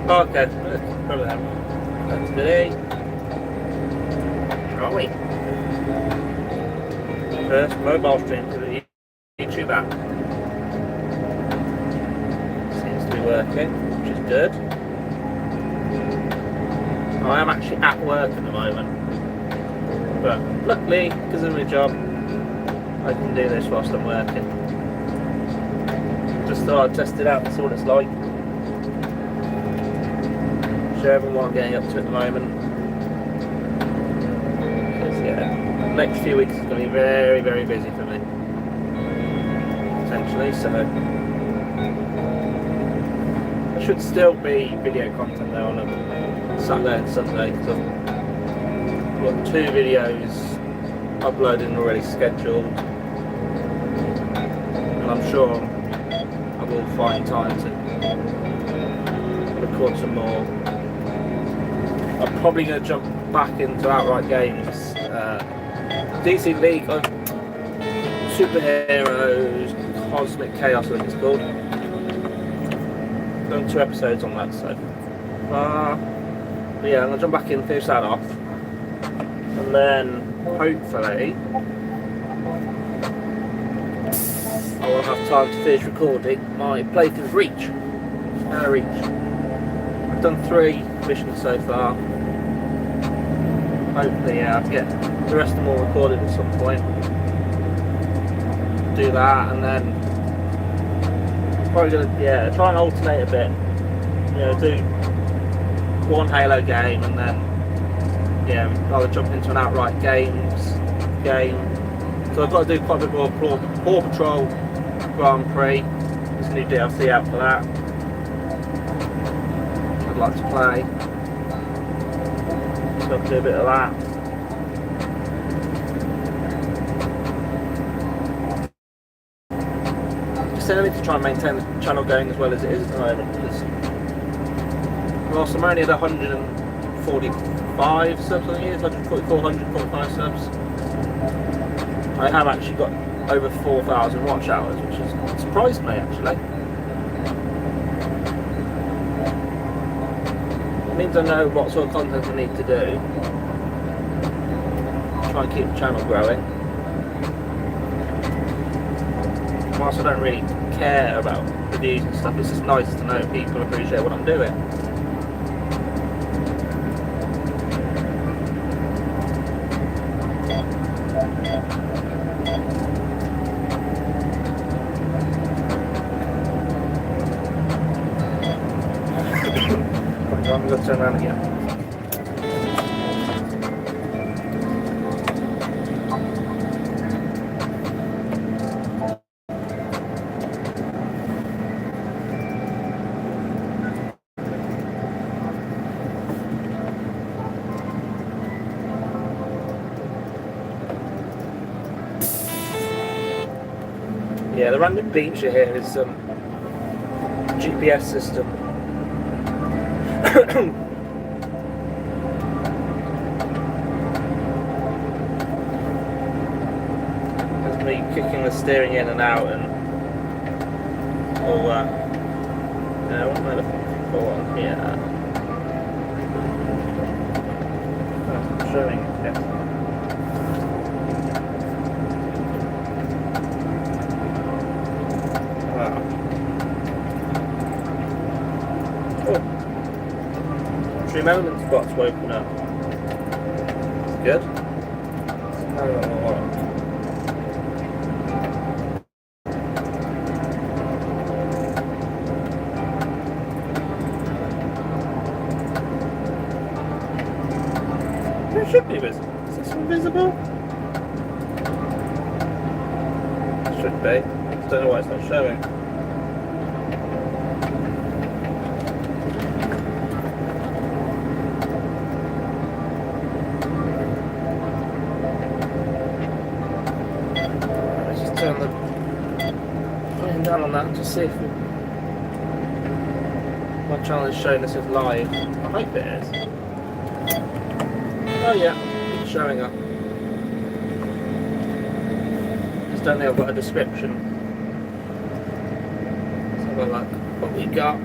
Okay, brilliant. That's today. Are we? First mobile stream to the YouTube app. Seems to be working, which is good. I am actually at work at the moment, but luckily, because of my job, I can do this whilst I'm working. Just thought I'd test it out and see what it's like. Show everyone what I'm getting up to at the moment. Because yeah, the next few weeks is going to be very, very busy for me. Potentially, so there should still be video content there on a Saturday and Sunday, because I've got 2 videos uploaded and already scheduled, and I'm sure I will find time to record some more. I'm probably going to jump back into outright games, DC League of Superheroes Cosmic Chaos, I think it's called. Done 2 episodes on that, so but yeah, I'm going to jump back in, finish that off, and then hopefully I will have time to finish recording my playthrough of Reach. I've done 3 missions so far. Hopefully, yeah, I'll get the rest of them all recorded at some point. Do that, and then probably gonna try and alternate a bit. You know, do 1 Halo game, and then I'll jump into an outright game. So I've got to do quite a bit more Paw Patrol Grand Prix. There's a new DLC out for that. I'd like to play. So I'll do a bit of that. Just I need to try and maintain the channel going as well as it is at the moment, because whilst I'm only at 145 subs on the year, 144, 145 subs, I have actually got over 4,000 watch hours, which has surprised me actually. It means I know what sort of content I need to do. Try and keep the channel growing. Whilst I don't really care about the views and stuff, it's just nice to know people appreciate what I'm doing. I'm going to turn around again. Yeah, the random feature here is GPS system. There's me kicking the steering in and out and all that. What am I looking for on here? I'm showing it. Wow. Oh. Stream element spots will open up. It's good. It should be visible. Is this invisible? It should be. I don't know why it's not showing. Turn the volume down on that to see if my channel is showing this as live. I hope it is. Oh yeah, it's showing up. Just don't think I've got a description. Let's have a look what we got.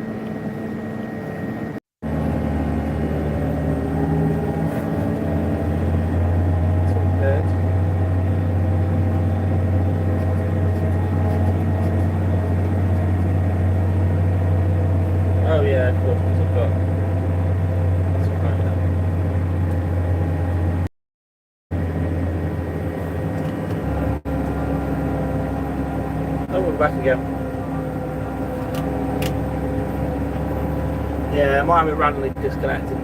headquarters have got. That's great, yeah. Oh, we're back again. Yeah, it might have been randomly disconnected,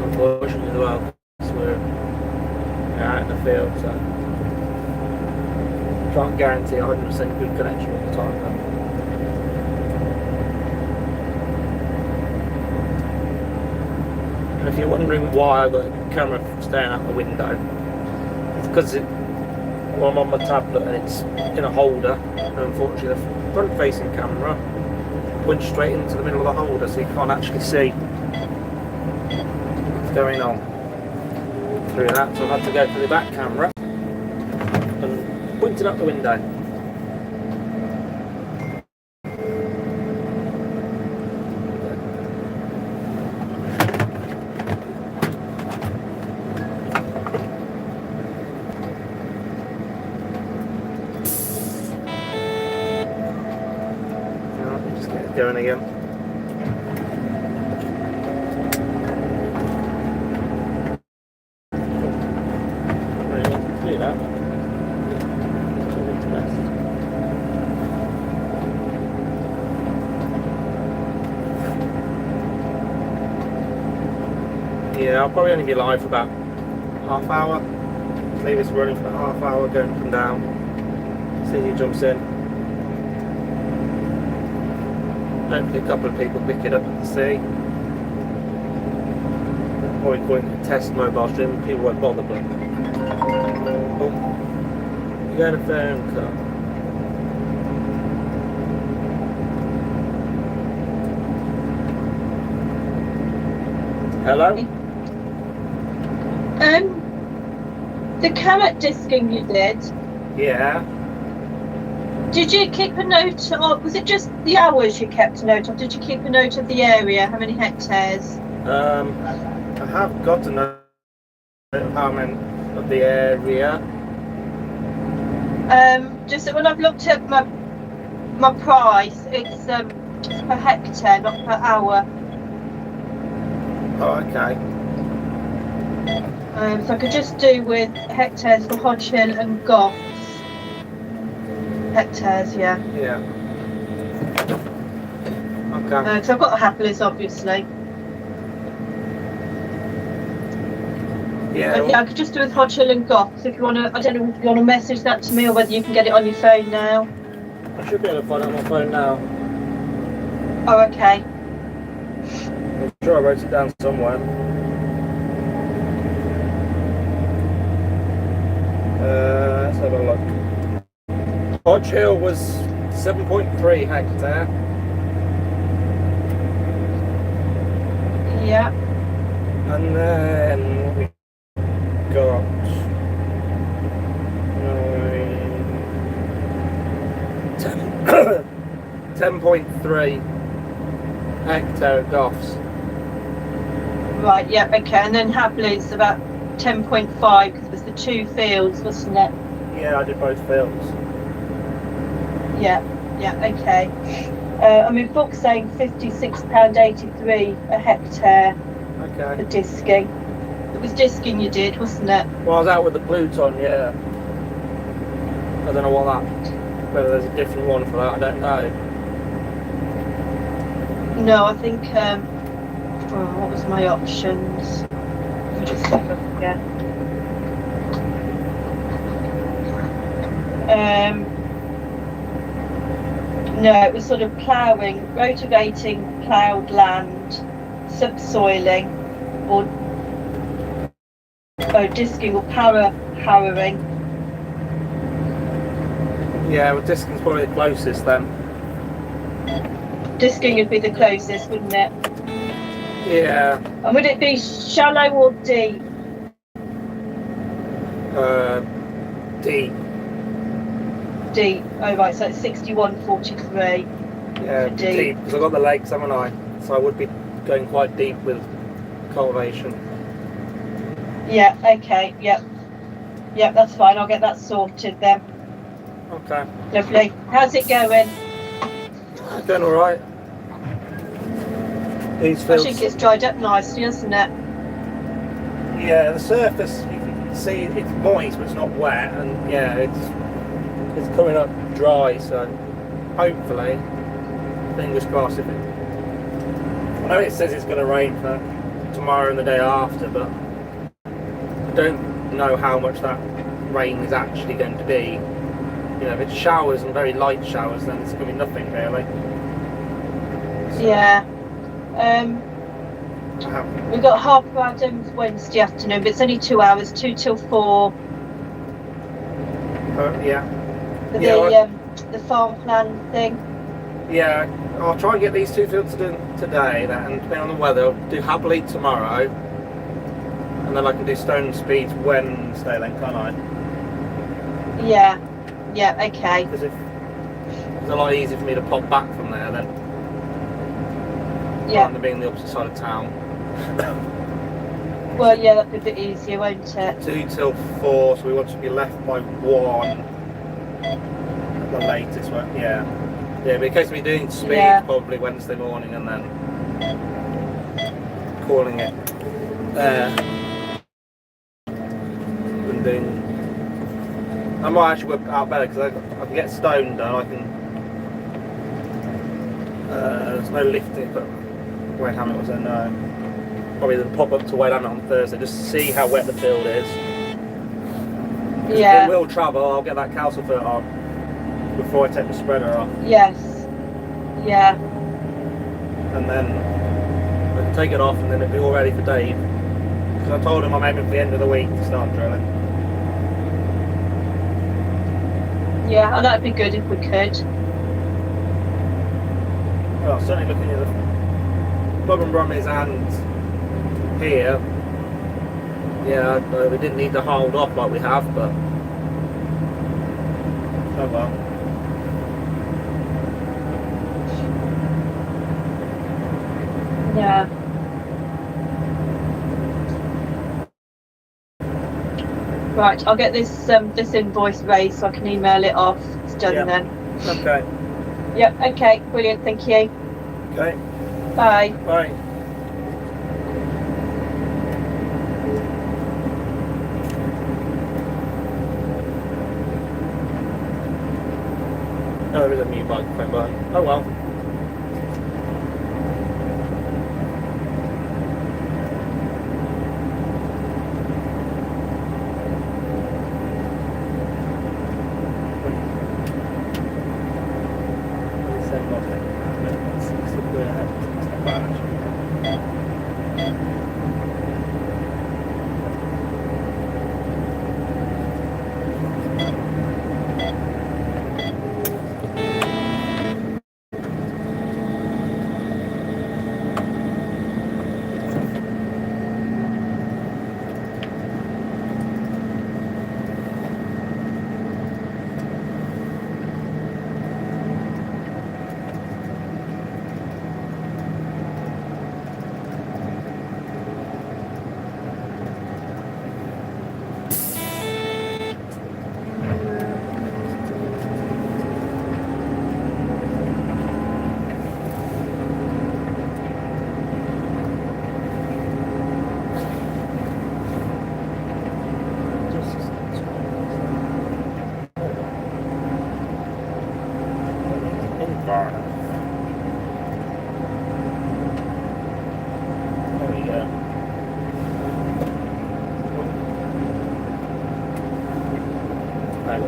unfortunately, as well, because we're out in the field, so can't guarantee 100% good connection all the time, though. And if you're wondering why I've got the camera staring out the window, it's because I'm on my tablet and it's in a holder, and unfortunately the front-facing camera points straight into the middle of the holder, so you can't actually see what's going on through that. So I've had to go to the back camera and point it out the window. Going again. Really want to do that. Yeah, I'll probably only be live for about half hour. Leave this running for about half hour, going up and down. See who jumps in. Hopefully a couple of people pick it up and see. Or we're going to test mobile stream, people won't bother, but oh, you got a phone call. Hello? The carrot disking you did. Yeah. Did you keep a note of, was it just the hours you kept a note of? Did you keep a note of the area, how many hectares? I have got a note of how many of the area. Just that when I've looked at my price, it's per hectare, not per hour. Oh, okay. So I could just do with hectares for Hodge Hill and Goffs. Hectares, yeah. Yeah. Okay. So I've got the Hapless, obviously. Yeah. Yeah, I could just do with Hodge Hill and Goffs if you want to. I don't know if you want to message that to me or whether you can get it on your phone now. I should be able to find it on my phone now. Oh, okay. I'm sure I wrote it down somewhere. Let's have a look. Hodge Hill was 7.3 hectare. Yeah. And then we got 10.3 hectare at Goffs. Right, yeah, okay. And then Hapley's about 10.5 because it was the 2 fields, wasn't it? Yeah, I did both fields. Yeah, okay. I mean, book's saying £56.83 a hectare Okay. for disking. It was disking you did, wasn't it? Well, I was out with the Pluton, yeah. I don't know what that, whether there's a different one for that, I don't know. No, I think, what was my options? Let me just have a look again. No, it was sort of ploughing, rotivating ploughed land, subsoiling, or disking or harrowing. Yeah, well, disking's probably the closest then. Disking would be the closest, wouldn't it? Yeah. And would it be shallow or deep? Deep. Deep. Oh right, so it's 61.43. Yeah, deep, because I've got the lakes, haven't I? So I would be going quite deep with cultivation. Yeah, okay, yep. Yep, that's fine, I'll get that sorted then. Okay. Lovely. How's it going? Going alright. These I fields, think it's dried up nicely, hasn't it? yeah, the surface you can see it's moist, but it's not wet, and yeah, it's coming up dry. So hopefully, fingers crossed. If it, I know it says it's going to rain for tomorrow and the day after, but I don't know how much that rain is actually going to be. You know, if it's showers and very light showers, then it's going to be nothing really. So, Yeah. We've got half of our done Wednesday afternoon, but it's only 2 hours, 2 till 4. yeah. For Yeah, the farm plan thing. yeah, I'll try and get these 2 fields done today, and depending on the weather, I'll do Habley tomorrow, and then I can do Stone Speeds Wednesday then, can't I? Yeah. Yeah, okay. Because if it's a lot easier for me to pop back from there then, Yeah. rather than being the opposite side of town. Well, yeah, that'd be a bit easier, won't it? 2 till 4, so we want to be left by 1 at the latest. Yeah, yeah. But in case of me doing speeds, probably Wednesday morning, and then calling it and doing. I might actually work out better because I can get stone done. I can. There's no lifting, but Wade Hammett was there. No. Probably then pop up to Wade Hammett on Thursday just to see how wet the field is. Yeah. If it will travel, I'll get that calcium filter on before I take the spreader off. Yes. Yeah. And then I can take it off, and then it'll be all ready for Dave. Because I told him I'm aiming for the end of the week to start drilling. Yeah, and that'd be good if we could. Well, certainly looking at the plug and brummies and here, yeah, we didn't need to hold off like we have, but oh well. Yeah. Right, I'll get this invoice raised so I can email it off. It's done then. Okay. Yep, okay, brilliant, thank you. Okay. Bye. Bye. Oh, there is a mute microphone button. Oh well.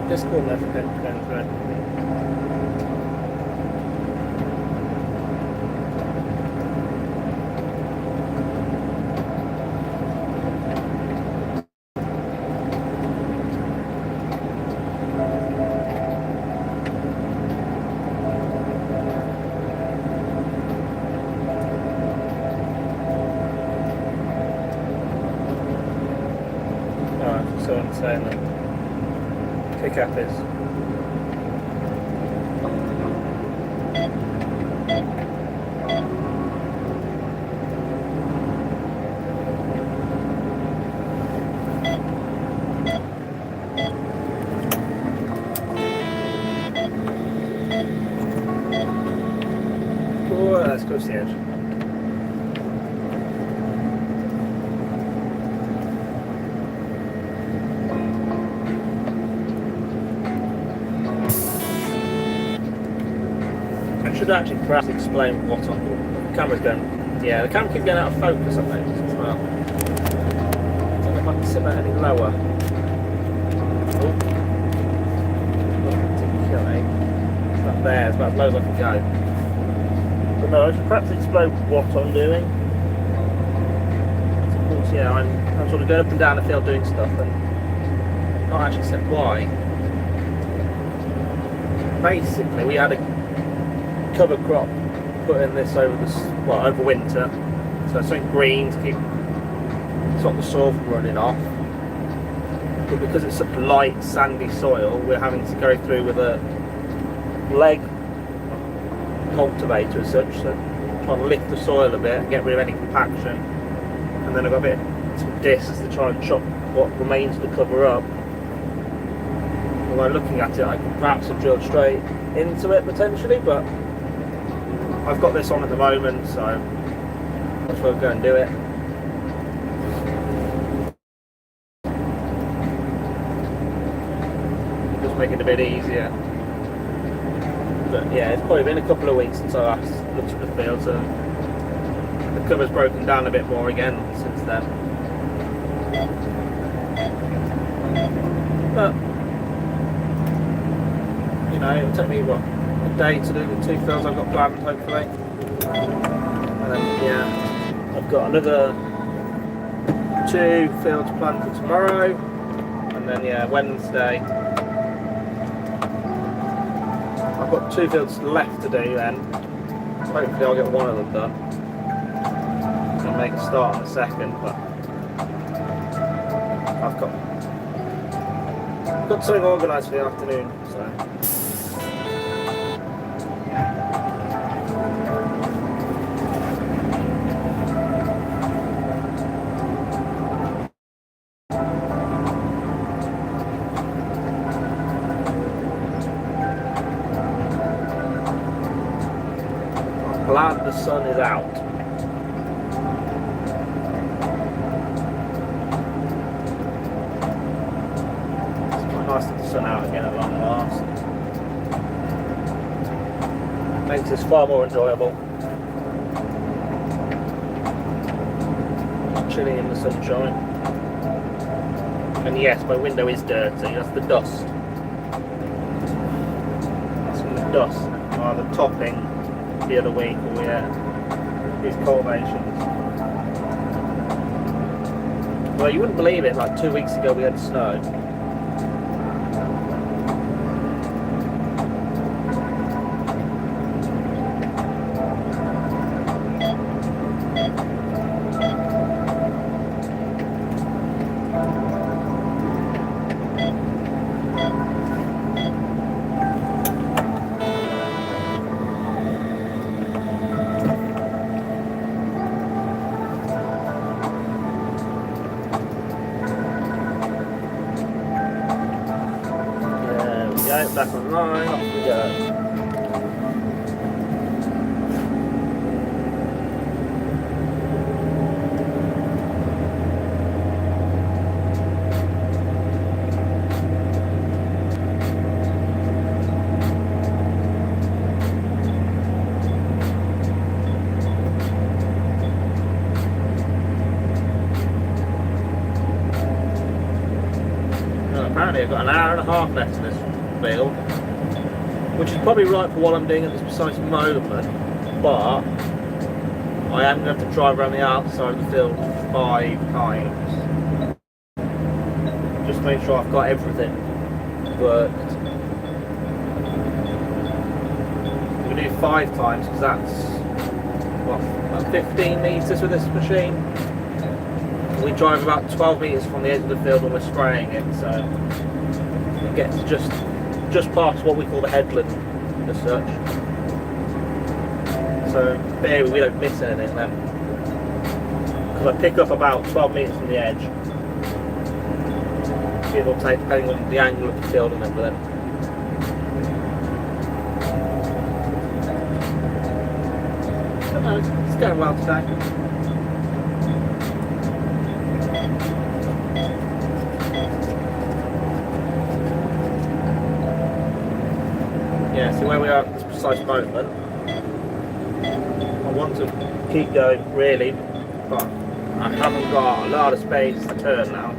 Discord never going through. Alright, so I'm saying that kick up is oh, that's close to the edge. should actually perhaps explain what I'm doing. The camera's going, yeah, the camera keeps getting out of focus, I think, as well. I don't know if I can sit that any lower. Oh. Not particularly. It's up there, it's about as low as I can go. But no, I should perhaps explain what I'm doing. Of course, yeah, I'm sort of going up and down the field doing stuff and not actually said why. Basically, we had a cover crop put in this over over winter, so something green to keep stop the soil from running off. But because it's such light, sandy soil, we're having to go through with a leg cultivator as such, so trying to lift the soil a bit and get rid of any compaction. And then I've got a bit of discs to try and chop what remains to cover up. Although looking at it, I could perhaps have drilled straight into it potentially, but I've got this on at the moment, so I'll just go and do it. Just make it a bit easier. But yeah, it's probably been a couple of weeks since I last looked at the field, so the cover's broken down a bit more again since then. But you know, it'll take me a day to do the 2 fields I've got planned, hopefully. And then yeah, I've got another 2 fields planned for tomorrow, and then yeah, Wednesday I've got 2 fields left to do then. Hopefully I'll get one of them done and make a start on the second, but I've got something organised for the afternoon, so glad the sun is out. It's quite nice to have the sun out again at long last. Makes this far more enjoyable. Just chilling in the sunshine. And yes, my window is dirty, that's the dust. That's from the dust, the topping the other week, or yeah, these cultivations. Well, you wouldn't believe it, like 2 weeks ago we had snow. Back online, off we go. Well, apparently I've got an hour and a half left in this field, which is probably right for what I'm doing at this precise moment, but I am going to have to drive around the outside of the field 5 times just to make sure I've got everything worked. I'm going to do 5 times because that's what, about 15 metres with this machine. We drive about 12 metres from the edge of the field when we're spraying it, so it gets just past what we call the headland as such. So there we don't miss anything then. Because I pick up about 12 metres from the edge. Give or take depending on the angle of the field and everything. But no, it's going well today. Yeah, see where we are at this precise moment. want to keep going really, but I haven't got a lot of space to turn now.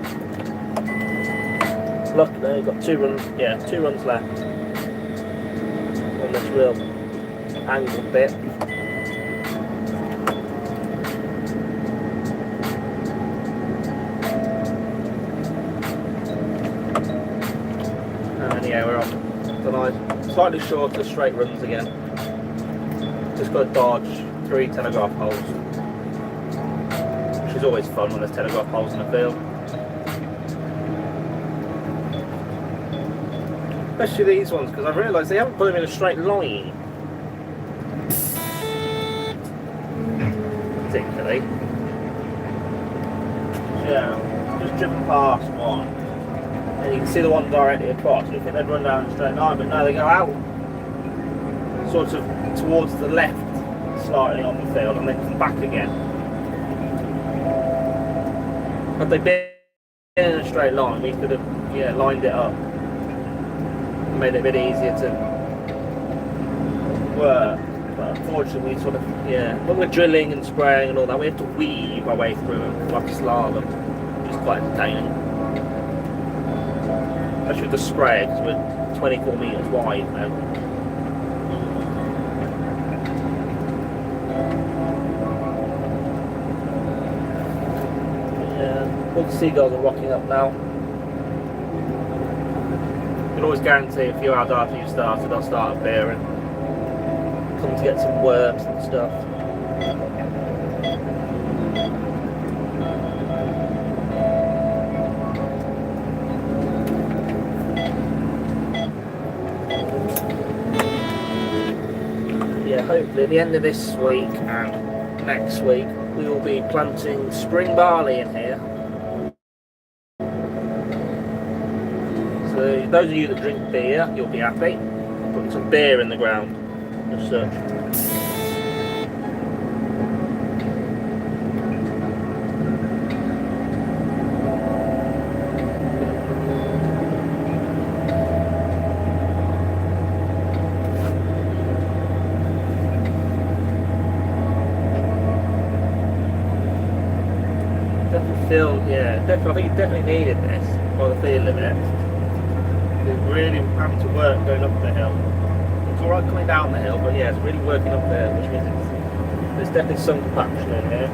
Luckily I've got 2 runs, yeah, 2 runs left on this real angled bit. And yeah, we're on the nice, slightly shorter straight runs again. Just got to dodge 3 telegraph holes, which is always fun when there's telegraph holes in the field. Especially these ones, because I've realised they haven't put them in a straight line. Particularly. Yeah, just driven past one. And you can see the one directly across. You think they'd run down a straight line, but no, they go out sort of towards the left slightly on the field and then come back again. Had they been in a straight line, we could have lined it up. Made it a bit easier to work, but unfortunately sort of, when we're drilling and spraying and all that, we have to weave our way through them like a slalom, which is quite entertaining. Especially with the spray, because we're 24 metres wide now. Yeah, all the seagulls are rocking up now. You can always guarantee a few hours after you've started, I'll start appearing. Come to get some worms and stuff. Yeah, hopefully at the end of this week and next week we will be planting spring barley in here. So those of you that drink beer, you'll be happy. Putting some beer in the ground, just so. Definitely feel, I think it definitely needed this by the feel of it. Really having to work going up the hill. It's alright coming down the hill, but yeah, it's really working up there, which means there's definitely some compaction in here.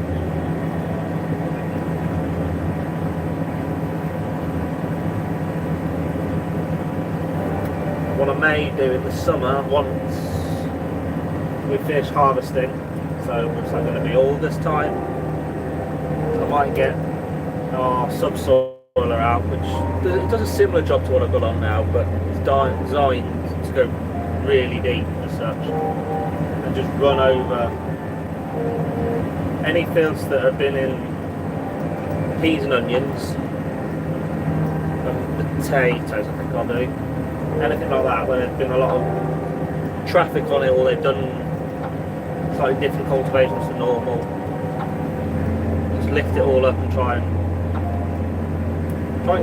What I may do in the summer, once we finish harvesting, so what's that going to be, August time, I might get our subsoil out, which it does a similar job to what I've got on now, but it's designed to go really deep as such, and just run over any fields that have been in peas and onions, and potatoes I think I'll do, anything like that, where there's been a lot of traffic on it, or they've done slightly different cultivations to normal. Just lift it all up and try and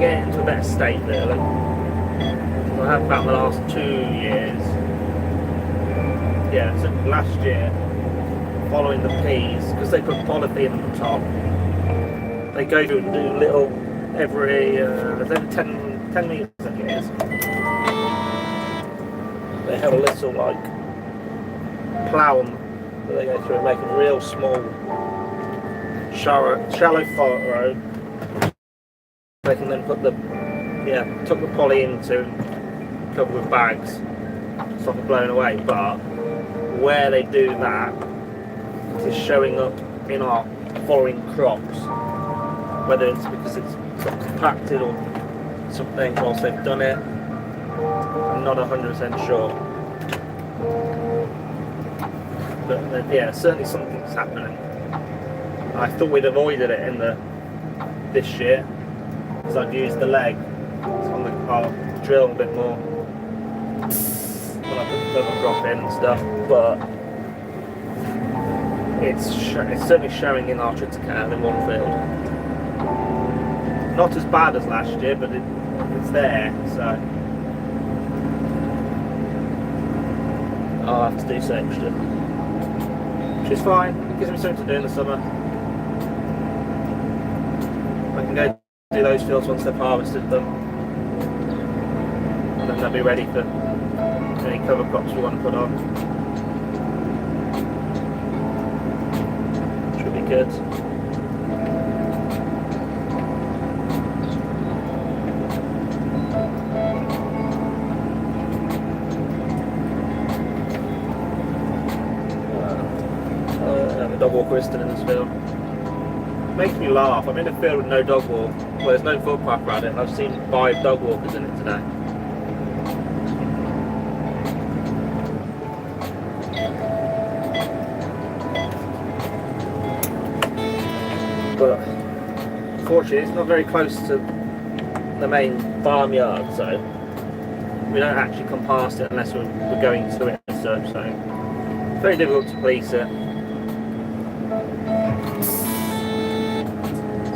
get it into a better state really. I have found the last 2 years, so last year, following the peas, because they put polythene on the top, they go through and do little, every 10 metres I think it is, they have a little like plough that they go through and make a real small shallow furrow. They can then put tuck the poly into, cover with bags, stop it blowing away. But where they do that, it is showing up in our following crops, whether it's because it's sort of compacted or something whilst they've done it. I'm not 100% sure, but certainly something's happening. I thought we'd avoided it in this year, because I'd used the leg on I'll drill a bit more when I put the double drop in and stuff, but it's certainly showing in our triticale in one field. Not as bad as last year, but it's there, so I'll have to do some extra which is fine. It gives me something to do in the summer. I can go do those fields once they've harvested them, and then they'll be ready for any cover crops we want to put on. Should be good. The dog walker is still in this field. Makes me laugh. I'm in a field with no dog walk, well, there's no footpath around it, and I've seen 5 dog walkers in it today. But unfortunately, it's not very close to the main farmyard, so we don't actually come past it unless we're going to it as such. So it's very difficult to police it.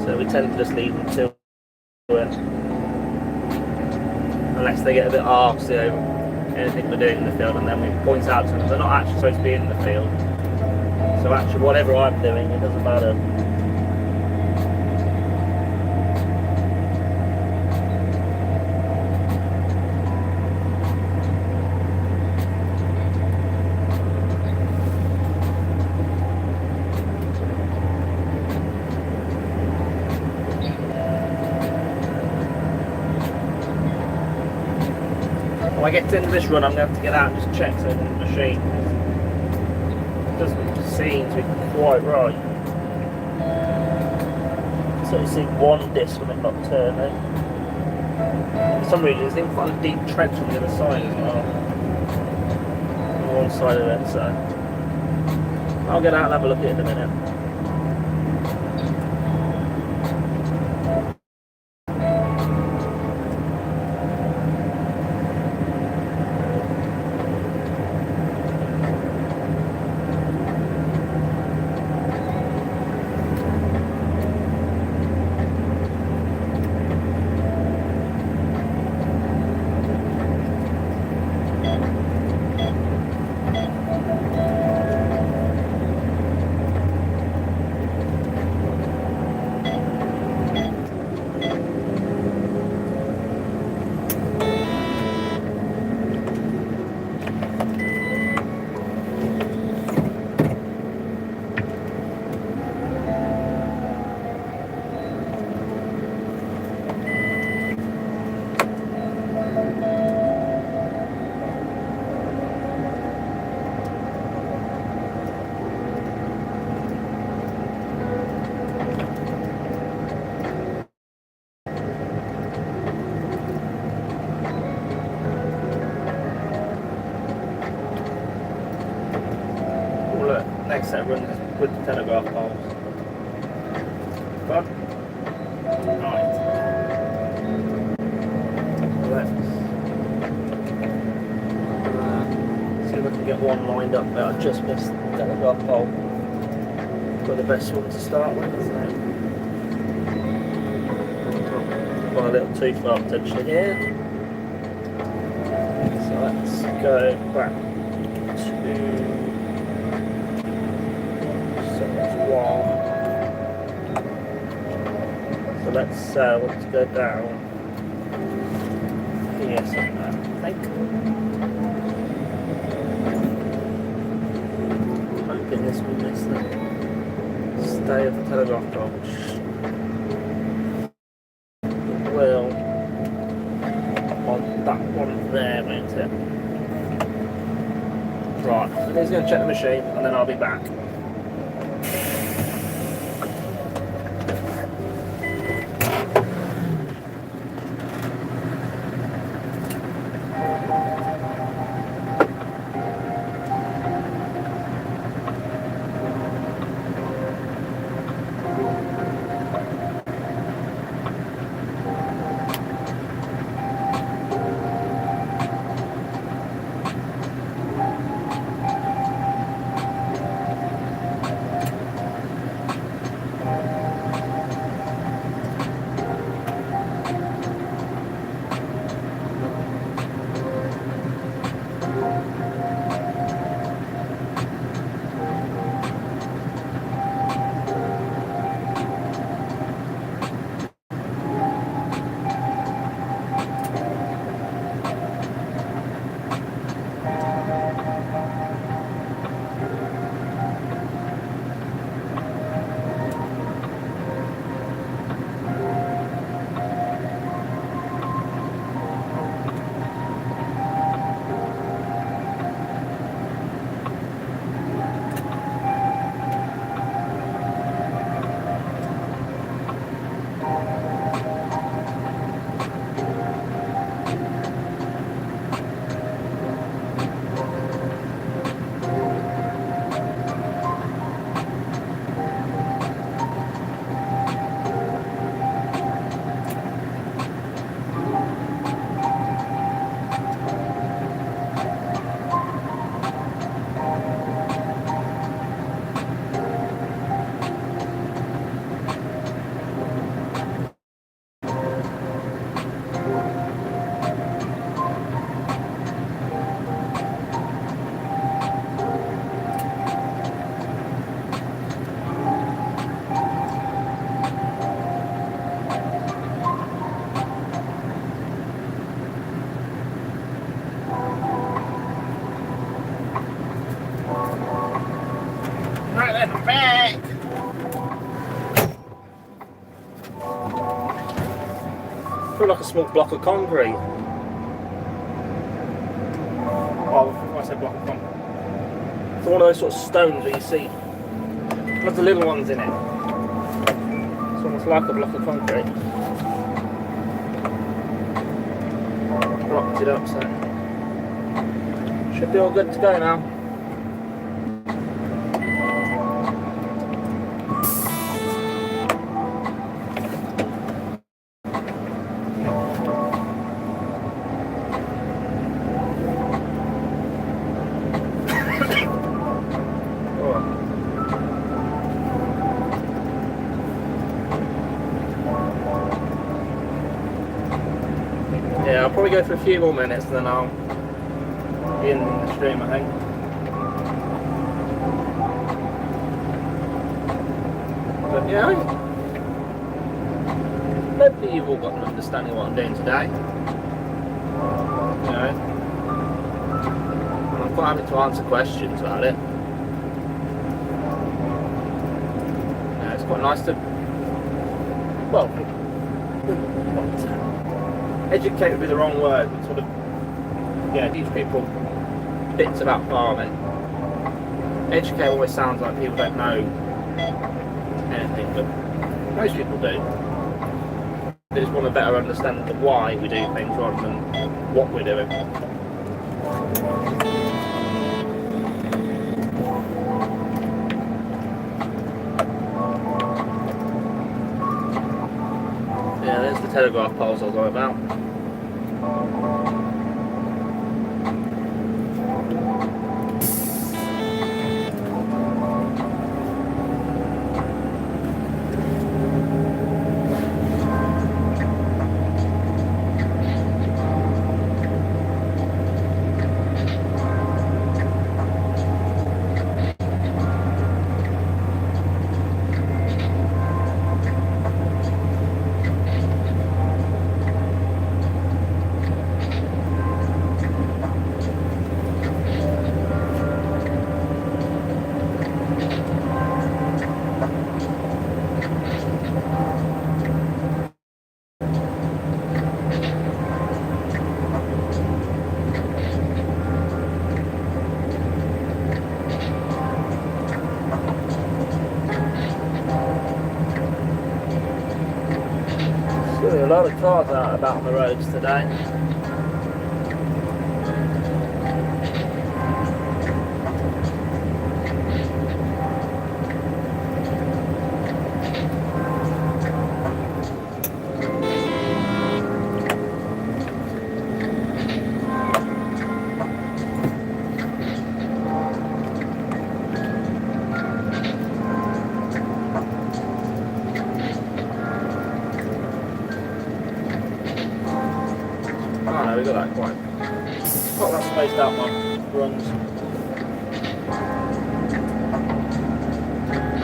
So we tend to just leave them to it, unless they get a bit arsy over anything we're doing in the field, and then we point out to them they're not actually supposed to be in the field. So actually, whatever I'm doing, it doesn't matter. When I get to the end of this run, I'm going to have to get out and just check something on the machine. It doesn't seem to be quite right. So you see one disc when it's not turning. For some reason, there's even quite a deep trench on the other side as well. On one side of it, so I'll get out and have a look at it in a minute. Next set runs with the telegraph poles. But, right. Let's see if I can get one lined up, but I just missed the telegraph pole. Got the best one to start with, isn't it? Gone a little too far potentially here. So let's go back to so let's go down here somewhere, I think. Hoping this will miss the stay of the telegraph pole, which will on that one there, won't it? Right, so he's going to check the machine and then I'll be back. like a small block of concrete. Oh, when I say block of concrete, it's one of those sort of stones that you see. There's the little ones in it. It's almost like a block of concrete. Blocked it up, so should be all good to go now. Yeah, I'll probably go for a few more minutes and then I'll be in the stream, I think. But yeah, hopefully you've all got an understanding of what I'm doing today. You know, and I'm quite happy to answer questions about it. Yeah, it's quite nice to, well, educate would be the wrong word, but sort of, yeah, teach people bits about farming. Educate always sounds like people don't know anything, but most people do. They just want a better understanding of why we do things rather than what we're doing. Yeah, there's the telegraph poles I was on about. A lot of cars out about on the roads today. We got that quite that spaced out one runs.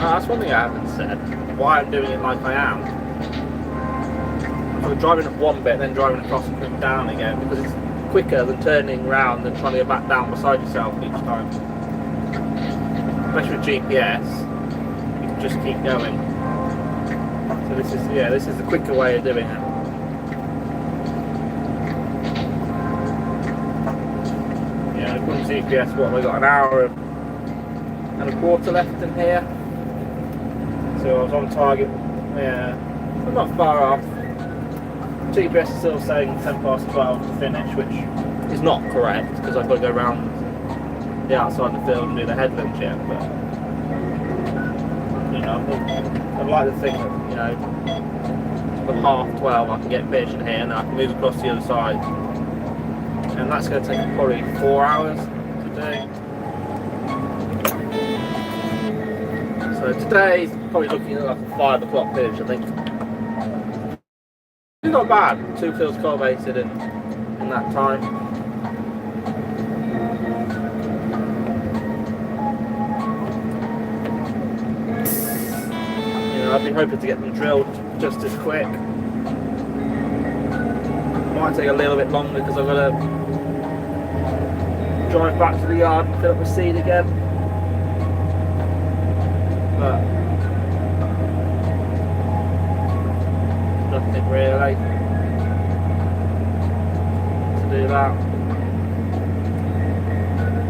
That's one thing I haven't said. Why I'm doing it like I am. I'm driving up one bit, then driving across and coming down again, because it's quicker than turning round and trying to go back down beside yourself each time. Especially with GPS, you can just keep going. So this is the quicker way of doing it. GPS, what we got, an hour and a quarter left in here, so I was on target. Yeah, I'm not far off. GPS is still saying 12:10 to finish, which is not correct because I've got to go around the outside of the field and do the headlands yet. But you know, I'd like to think that, you know, at 12:30 I can get vision here and I can move across the other side. And that's going to take probably 4 hours to do. So today's probably looking at like a 5 o'clock finish, I think. It's not bad. 2 fields cultivated in that time. You know, I've been hoping to get them drilled just as quick. Might take a little bit longer because I've got to drive back to the yard and fill up the seed again. But nothing really. that.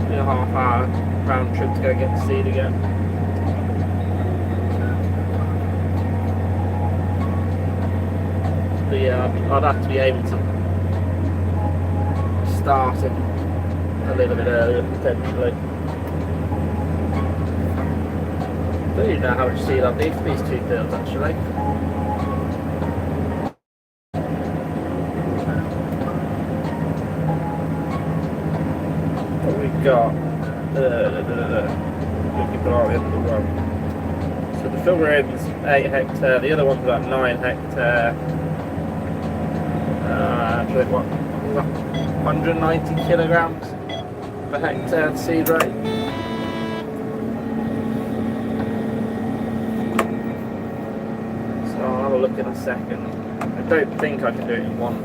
Do a half-hour round trip to go get the seed again. But yeah, I'd have to be able to start it a little bit earlier potentially. I don't even know how much seed I've need for these two fields actually. What we've got, looking for the end of the run. So the field we're in is 8 hectare, the other one's about 9 hectare. Actually, what, 190 kilograms per hectare seed rate. So I'll have a look in a second. I don't think I can do it in one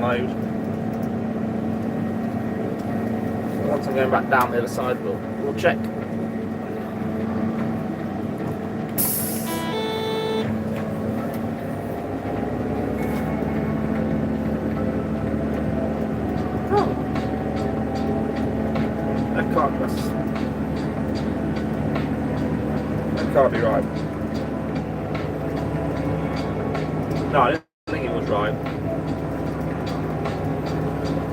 load. So once I'm going back down the other side, we'll check. That can't be right. No, I don't think it was right.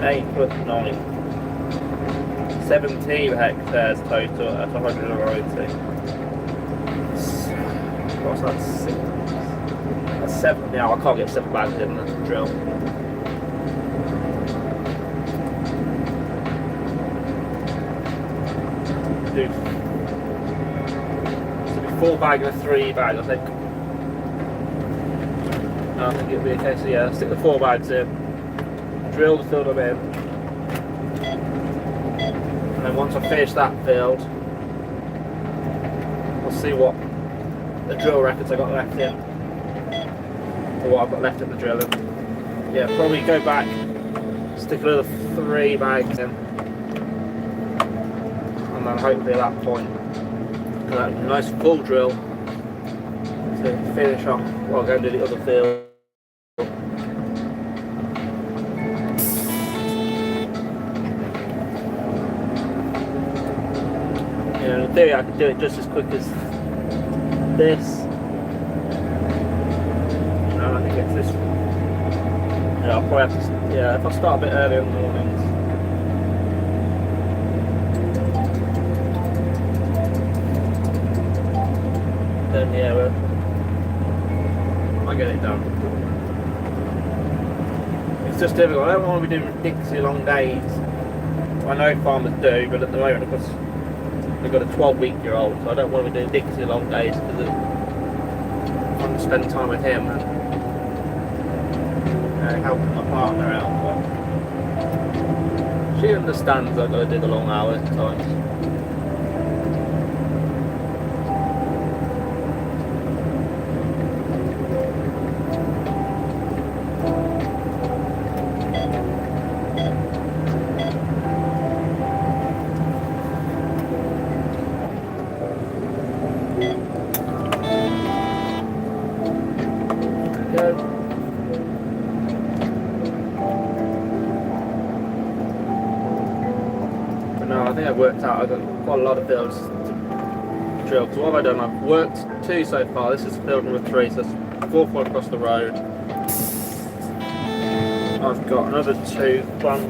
8 plus 9. 17 hectares total at 190. What's that? 6? That's 7. Yeah, I can't get 7 bags in the drill. Do 4 bag and a 3 bag, I think. No, I think it'll be a case of, yeah, stick the 4 bags in, drill the field I'm in, and then once I finish that field, we'll see what the drill records I got left in, or what I've got left in the drilling. Yeah, probably go back, stick another 3 bags in, and then hopefully at that point, a nice full drill to finish off while I go and do the other field. You know, in theory I could do it just as quick as this. You know, I think it's this. Yeah, I'll probably have to. Yeah, if I start a bit earlier in the mornings. Then yeah, I'll get it done. It's just difficult. I don't want to be doing ridiculously long days. I know farmers do, but at the moment, of course, they've got a 12-week-year-old, so I don't want to be doing ridiculously long days because I want to spend time with him and helping my partner out. But she understands I've got to do the long hours at times. No, I think I've worked out I've got quite a lot of fields to drill. So what have I done? I've worked 2 so far. This is field number 3, so it's 4th one across the road. I've got another 2 planned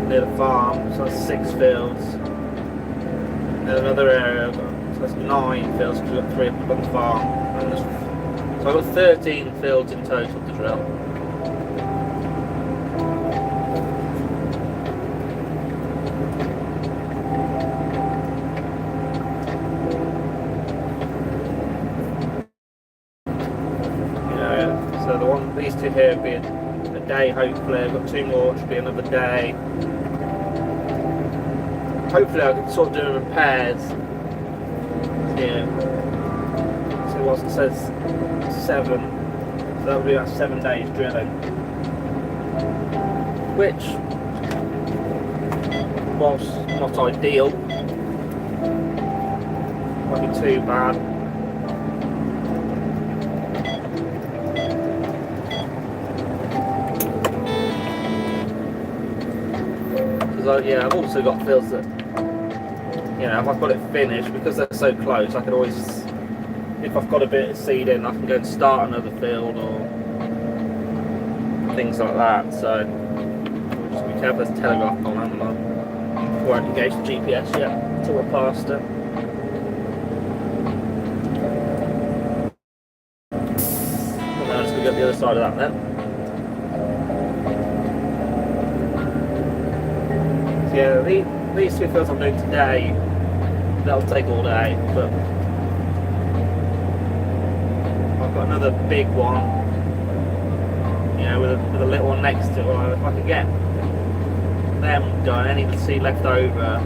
near the farm, so that's 6 fields. And another area, so that's 9 fields because we've got 3 up on the farm. And so I've got 13 fields in total to drill. So these 2 here will be a day hopefully. I've got 2 more, which will be another day. Hopefully I can sort of do them in pairs. Yeah. So what it says 7. So that'll be about 7 days drilling. Which, whilst not ideal, won't be too bad. yeah, I've also got fields that, you know, if I've got it finished, because they're so close, I can always, if I've got a bit of seed in, I can go and start another field or things like that. So just be careful. There's a telegraph pole on the line. Won't engage the GPS yet until we're past it. And now just going to go to the other side of that then. So yeah, these two fields I'm doing today, that'll take all day, but I've got another big one, you know, with a little one next to it. Well, if I can get them done, any of the seed left over,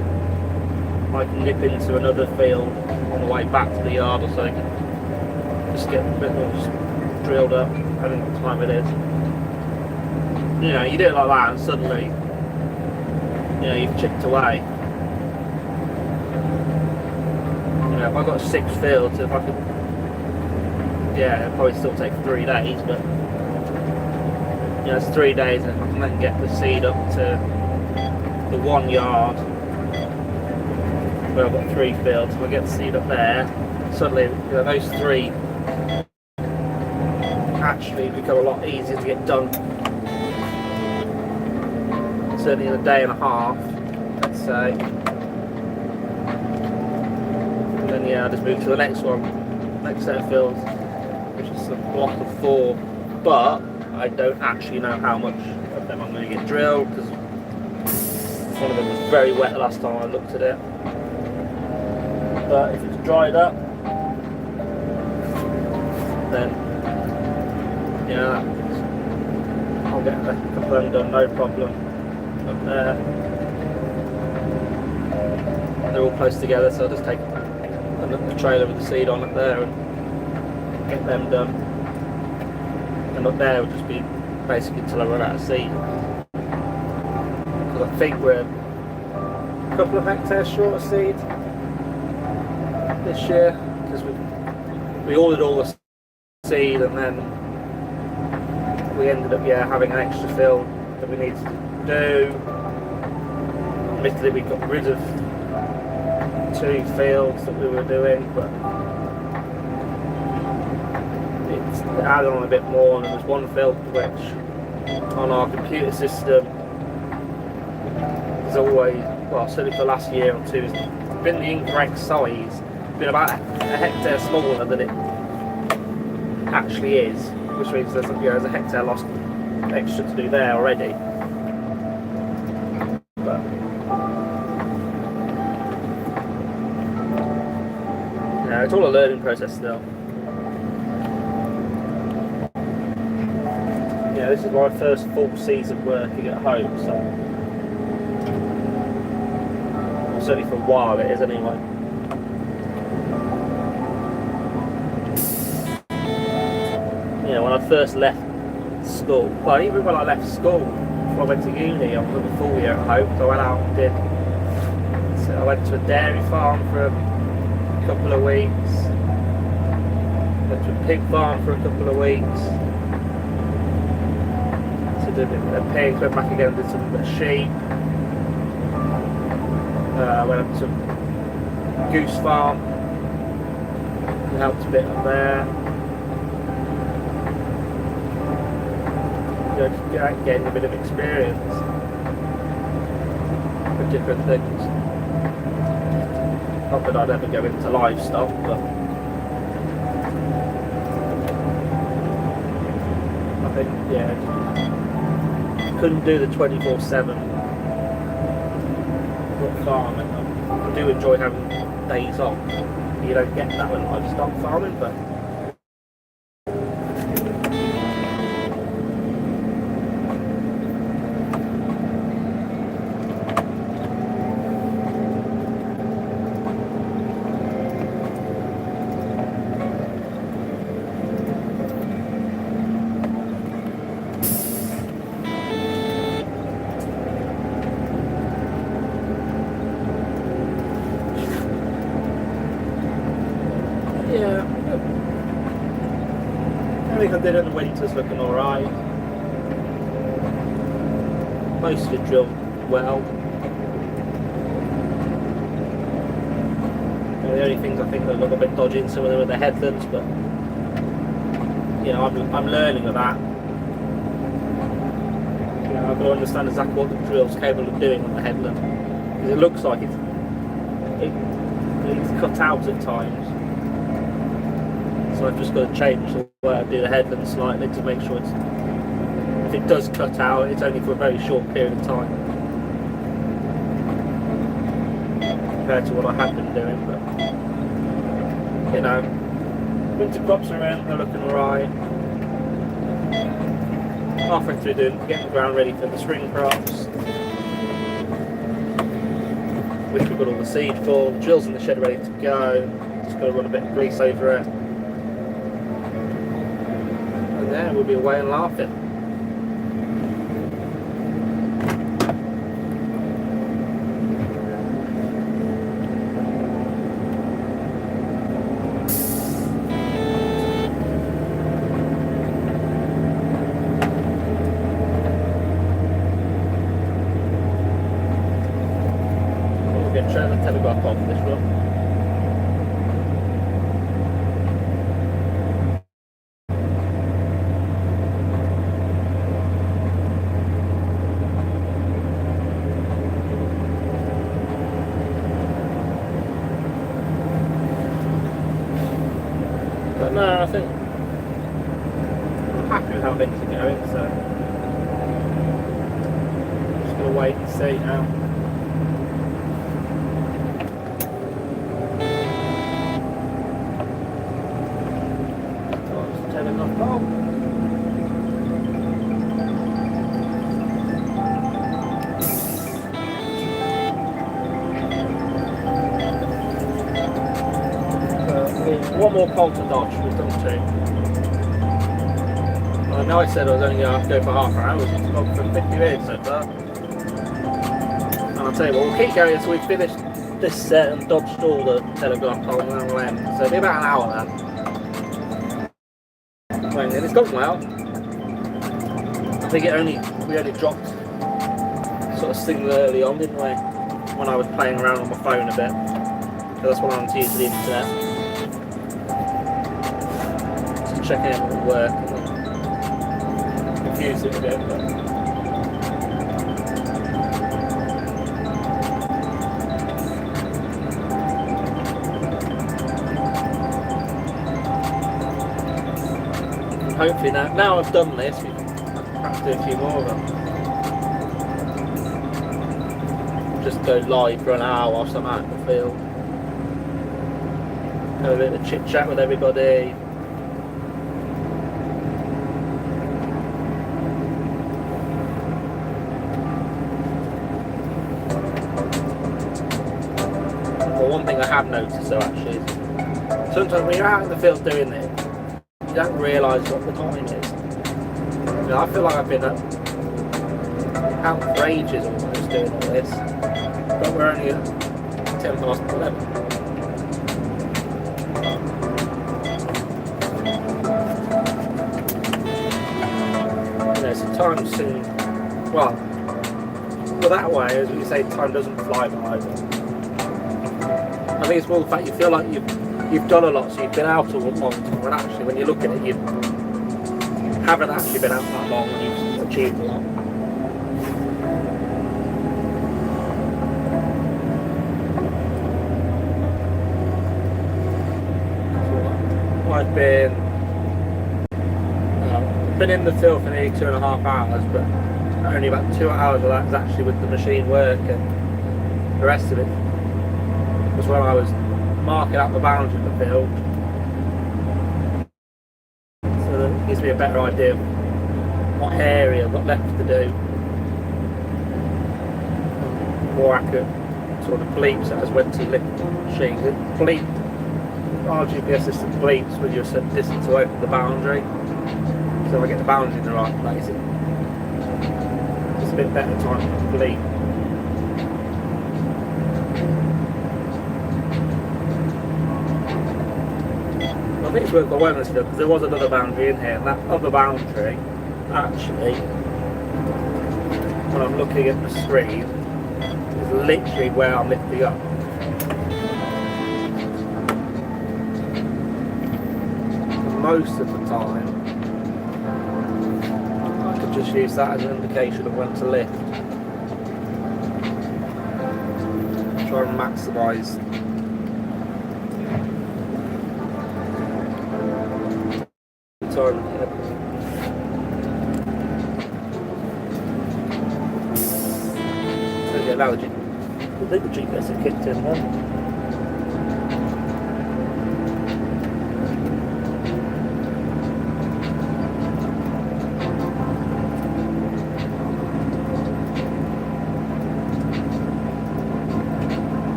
I can nip into another field on the way back to the yard or so. Just get a bit more just drilled up, depending on what time it is. You know, you do it like that and suddenly, you know, you've chipped away. You know, if I've got 6 fields, if I could, yeah, it'll probably still take 3 days, but you know, it's 3 days, and if I can then get the seed up to the 1 yard where I've got 3 fields, if I get the seed up there, suddenly, you know, those 3 actually become a lot easier to get done. Certainly in a day and a half, let's say. And then yeah, I just move to the next one, next set of fields, which is a block of 4. But I don't actually know how much of them I'm going to get drilled, because one of them was very wet last time I looked at it. But if it's dried up, then you know, I'll get a couple of them done, no problem. Up there, they're all close together, so I'll just take the trailer with the seed on up there and get them done. And up there will just be basically until I run out of seed. Because I think we're a couple of hectares short of seed this year, because we ordered all the seed and then we ended up having an extra field that we needed to do. Admittedly, we got rid of 2 fields that we were doing, but it's added on a bit more, and there was 1 field which on our computer system is always, well, certainly for the last year or 2, has been the incorrect size. It's been about a hectare smaller than it actually is, which means there's a hectare lost extra to do there already. But yeah, it's all a learning process still. Yeah, this is my first full season working at home, so well, certainly for a while it is anyway. Yeah, when I first left school, well, even when I left school, before I went to uni, I was a full year at home, so I went out and I went to a dairy farm for a couple of weeks, went to a pig farm for a couple of weeks, so did a bit of pigs, went back again and did some sheep, went up to a goose farm, and helped a bit up there. You know, just getting a bit of experience with different things. Not that I'd ever go into livestock, but I think, yeah, couldn't do the 24/7 farming. I do enjoy having days off. You don't get that with livestock farming, but yeah, I think I did it in the winter's looking alright. Most of it drilled well. The only things I think are a little bit dodgy in some of them are the headlands, but I'm learning of that. I've got to understand exactly what the drill's capable of doing on the headland, because it looks like it's cut out at times. So I've just got to change the way I do the headland slightly to make sure if it does cut out, it's only for a very short period of time compared to what I had been doing. But winter crops are in, they're looking alright. Halfway through getting the ground ready for the spring crops, which we've got all the seed for. The drill's in the shed ready to go. Just got to run a bit of grease over it, and then we'll be away and laughing. Turn the telegraph off this one. But no, I think I'm happy with how things are going, so I'm just going to wait and see now. One more pole to dodge, we've done 2. I know I said I was only going to have to go for half an hour, which has gone for 50 minutes so far. And I'll tell you what, we'll keep going until we've finished this set and dodged all the telegraph pole, and then we'll end. So it'll be about an hour then. And it's gone well. I think we only dropped sort of signal early on, didn't we? When I was playing around on my phone a bit. So that's when I wanted to use the internet. Checking out the work and confused it a bit, but hopefully now I've done this, we can perhaps do a few more of them. Just go live for an hour whilst I'm out in the field. Have a bit of chit chat with everybody. One thing I have noticed though actually is sometimes when you're out in the field doing it, you don't realise what the time is. I feel like I've been out for ages almost doing all this, but we're only at 10 past 11. So time soon, well that way, as we say, time doesn't fly by. I think it's more the fact you feel like you've done a lot, so you've been out a long time, and actually when you look at it, you haven't actually been out that long and you've achieved a lot. So I've been in the field for nearly 2.5 hours, but only about 2 hours of that is actually with the machine work, and the rest of it was when I was marking out the boundary of the field. So that gives me a better idea of what area I've got left to do. More accurate sort of bleeps as when to lift machines. It bleep, our GPS system bleeps with your certain distance away from the boundary. So if I get the boundary in the right place, it's a bit better time to bleep. I think it's worth the awareness field because there was another boundary in here, and that other boundary actually, when I'm looking at the screen, is literally where I'm lifting up. most of the time, I could just use that as an indication of when to lift. Try and maximise the time. Yeah, now I think the GPS have kicked in then.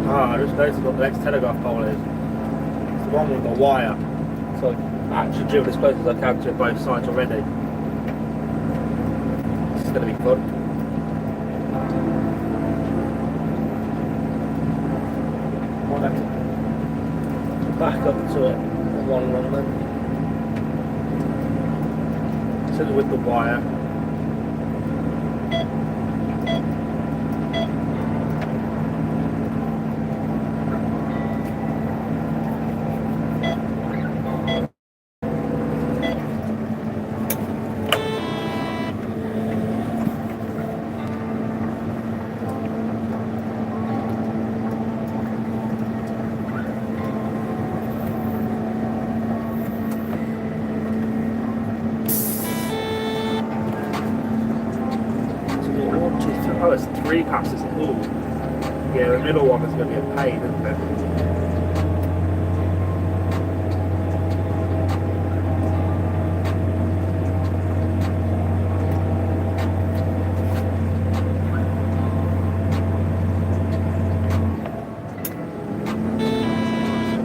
I just noticed what the next telegraph pole is. It's the one with the wire. So I actually driven as close as I can to both sides already. This is going to be fun. Might have to back up to it in one run then. So with the wire. Oh, it's 3 passes. Ooh. Yeah, the middle one is going to be a pain, isn't it?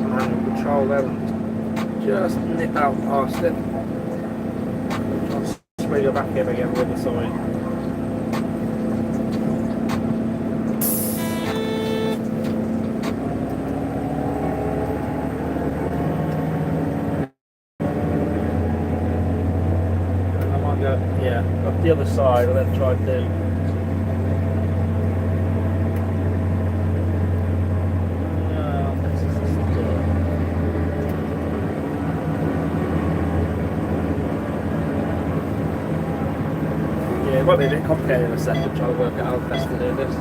Manual control there and just nip out past it. I'll swing her back in again with the side. Yeah, up the other side and then try and do. Yeah, it might be a bit complicated in a second trying to work out how best to do this.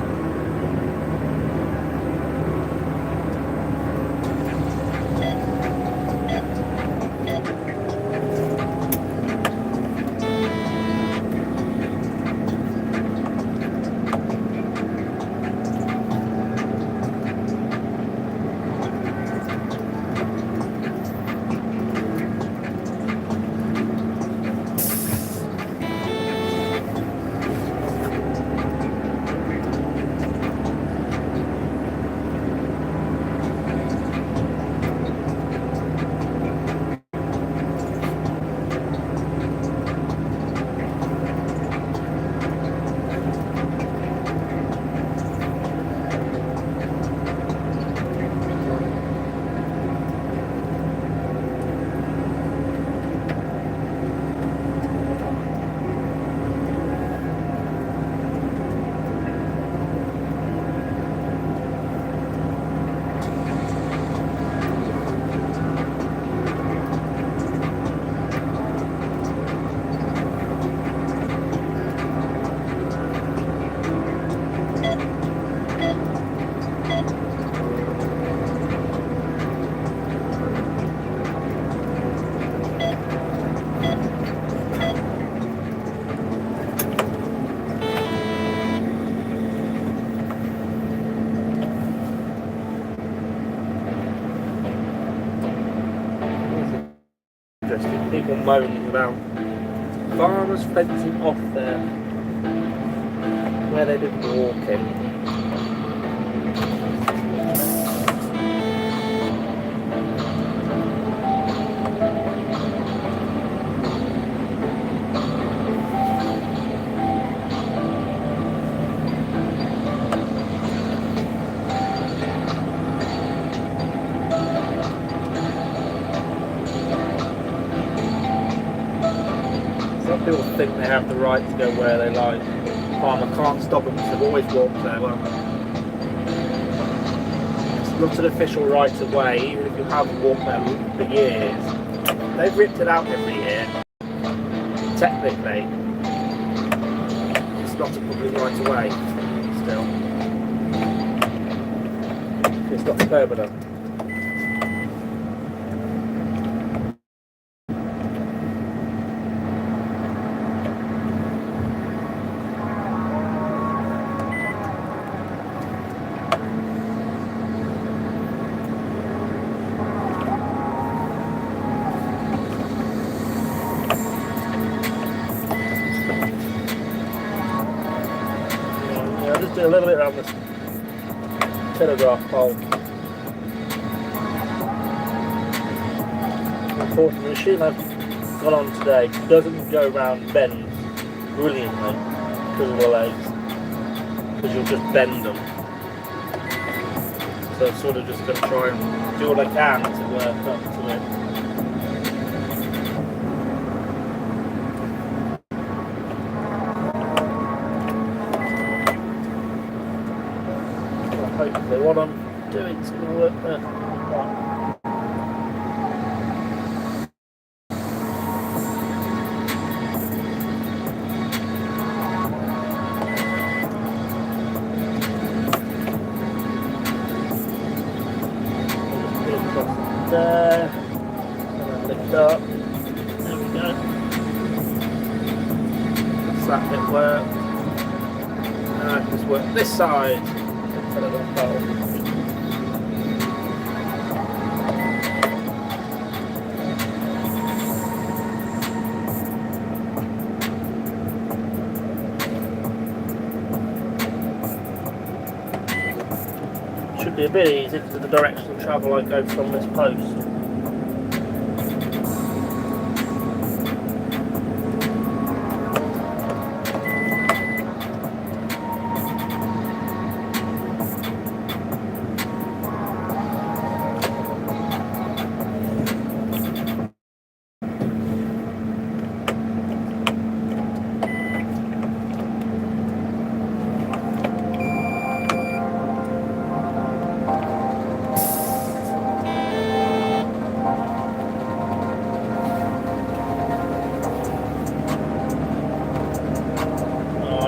People moaning about farmers fencing off there where they've been walking. Some people think they have the right to go where they like. Farmer can't stop them because they've always walked there. Well, it's not an official right of way, even if you haven't walked there for years. they've ripped it out every year. Technically, it's not a public right of way still. It's got the permanent. Just do a little bit around this telegraph pole. Unfortunately, the machine I've got on today doesn't go round bends brilliantly because of the legs, because you'll just bend them. So I'm sort of just going to try and do what I can to work up to it. Hopefully what I'm doing is going to work there. Right. Pull across there, and then lift up. There we go. Does that bit work? Now I can just work this side. Should be a bit easy because of the direction of travel I go from this post.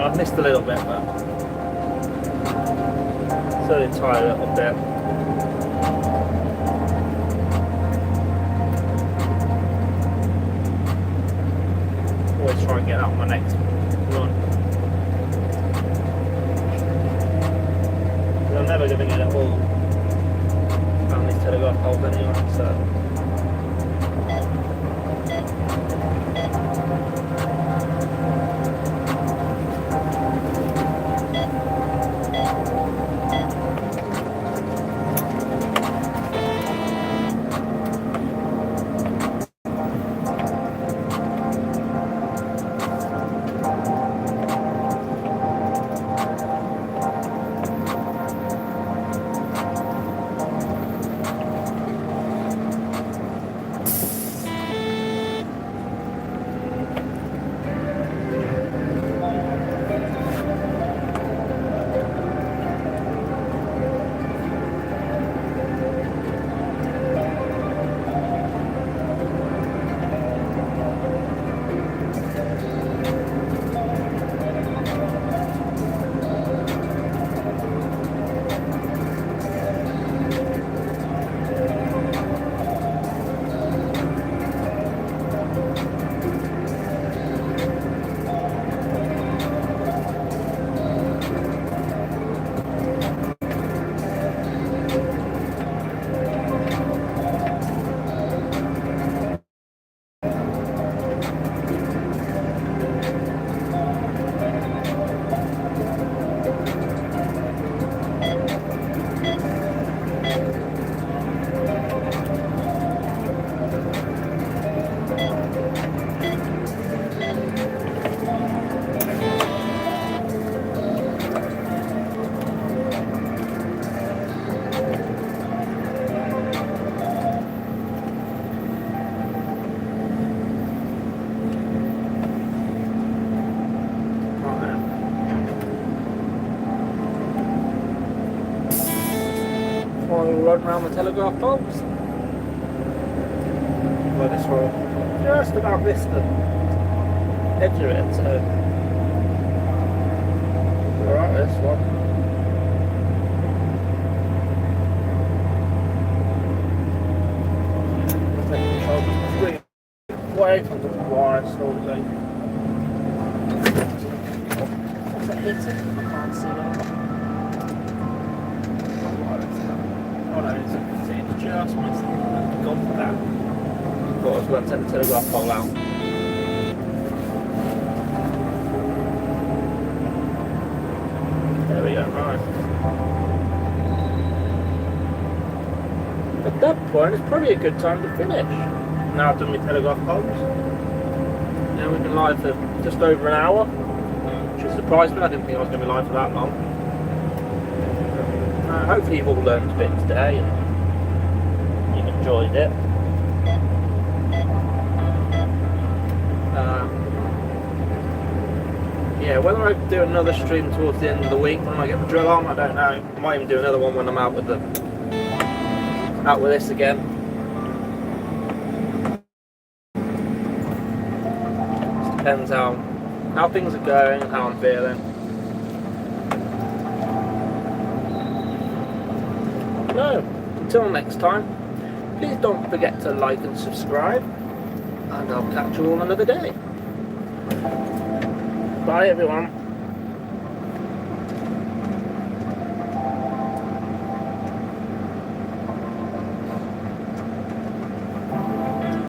I've missed a little bit, but certainly tired a little bit. Always try and get that on my next run. I'm never going to get it all around these telegraph poles anyway, so. Final run round the telegraph poles. Well, this one just about missed the edge of it, so alright, this one. Away from the wire slowly. What's that hitting? I can't see that. Oh no, it's just missed. I've gone for that. Thought I was going to take the telegraph pole out. There we go, right. At that point, it's probably a good time to finish. Now I've done my telegraph poles. Now we've been live for just over an hour, which has surprised me. I didn't think I was going to be live for that long. Hopefully you've all learned a bit today and you've enjoyed it. Yeah, whether I do another stream towards the end of the week when I get the drill on, I don't know. I might even do another one when I'm out with this again. Depends how things are going and how I'm feeling. No, until next time, please don't forget to like and subscribe, and I'll catch you all another day. Bye everyone.